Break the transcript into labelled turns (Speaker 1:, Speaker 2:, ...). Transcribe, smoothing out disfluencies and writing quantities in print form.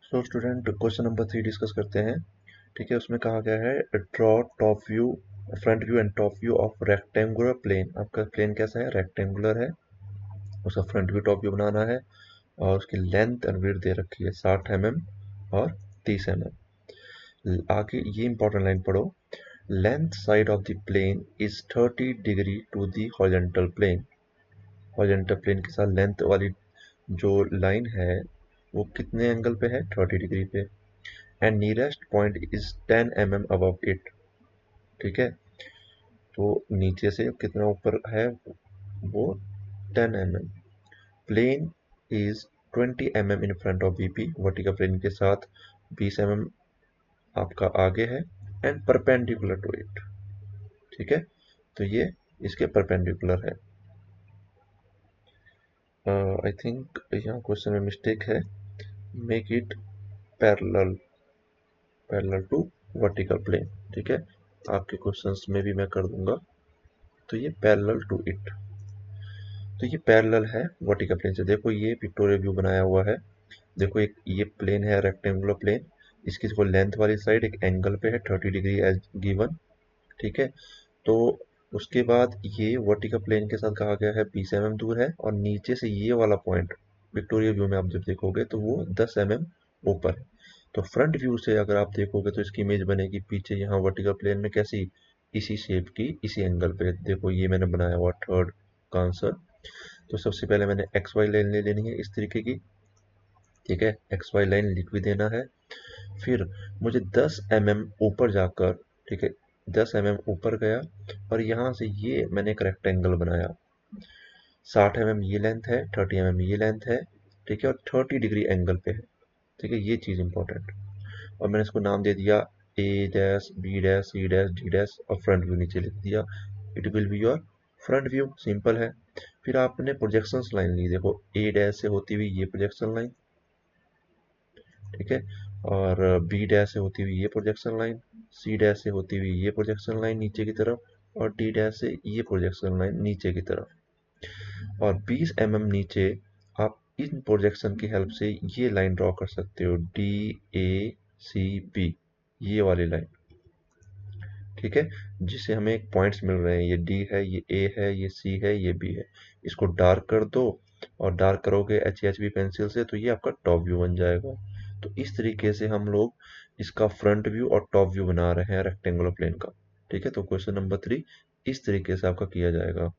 Speaker 1: सो student question number 3 discuss करते हैं। ठीक है, उसमें कहा गया है draw top view, front view and top view of rectangular plane. आपका प्लेन कैसा है? रेक्टेंगुलर है। उसका फ्रंट व्यू टॉप व्यू बनाना है और उसकी लेंथ एंड विड्थ दे रखी है 60 mm और 30 mm। आगे ये इंपॉर्टेंट लाइन पढ़ो। Length side of the plane is 30 degree to the horizontal plane. Horizontal plane के साथ लेंथ वाली जो लाइन है वो कितने एंगल पे है? 30 डिग्री पे। And nearest point is 10 mm above it. ठीक है, तो नीचे से कितना ऊपर है वो 10 mm। Plane is 20 mm in front of BP. Vertical plane के साथ 20 mm आपका आगे है एंड परपेंडिकुलर टू इट। ठीक है, तो ये इसके परपेंडिकुलर है। आई थिंक यहाँ क्वेश्चन में मिस्टेक है। Make it parallel, parallel to vertical plane. ठीक है, आपके क्वेश्चंस में भी मैं कर दूंगा। तो ये पैरेलल टू इट, तो ये पैरेलल है वर्टिकल प्लेन से। देखो ये पिक्टोरियल व्यू बनाया हुआ है। देखो एक ये प्लेन है रेक्टेंगुलर प्लेन, इसकी देखो लेंथ वाली साइड एक एंगल पे है 30 डिग्री एज गिवन। ठीक है, तो उसके बाद ये वर्टिकल प्लेन के साथ कहा गया है 20 mm दूर है और नीचे से ये वाला पॉइंट पिक्टोरियल व्यू में आप जब देखोगे तो वो 10 mm ऊपर है। तो फ्रंट व्यू से अगर आप देखोगे तो इसकी इमेज बनेगी पीछे यहाँ वर्टिकल प्लेन में कैसी, इसी शेप की, इसी एंगल पे। देखो ये मैंने बनाया हुआ थर्ड का आंसर। तो सबसे पहले मैंने एक्स वाई लाइन ले लेनी है इस तरीके की। ठीक है, एक्स वाई लाइन लिख भी देना है। फिर मुझे 10 mm ऊपर जाकर, ठीक है, 10 mm ऊपर गया और यहाँ से ये मैंने एक रेक्टेंगल बनाया। 60 mm ये लेंथ है, 30 mm ये लेंथ है। ठीक है, और 30 डिग्री एंगल पे है। ठीक है, ये चीज़ इंपॉर्टेंट। और मैंने इसको नाम दे दिया A dash, B dash, C dash, D dash और फ्रंट व्यू नीचे लिख दिया। It will be your front view. Simple है। फिर आपने प्रोजेक्शंस लाइन ली। देखो ए डैश से होती हुई ये प्रोजेक्शन लाइन, ठीक है, और बी डैश से होती हुई ये प्रोजेक्शन लाइन, सी डैश से होती हुई ये प्रोजेक्शन लाइन नीचे की तरफ और डी डैश से ये प्रोजेक्शन लाइन नीचे की तरफ। और 20 mm नीचे आप इन प्रोजेक्शन की हेल्प से ये लाइन ड्रॉ कर सकते हो, डी ए सी बी, ये वाली लाइन। ठीक है, जिससे हमें एक पॉइंट्स मिल रहे हैं, ये डी है, ये ए है, ये सी है, ये बी है। इसको डार्क कर दो और डार्क करोगे HHB पेंसिल से तो ये आपका टॉप व्यू बन जाएगा। तो इस तरीके से हम लोग इसका फ्रंट व्यू और टॉप व्यू बना रहे हैं रेक्टेंगुलर प्लेन का। ठीक है, तो क्वेश्चन नंबर 3 इस तरीके से आपका किया जाएगा।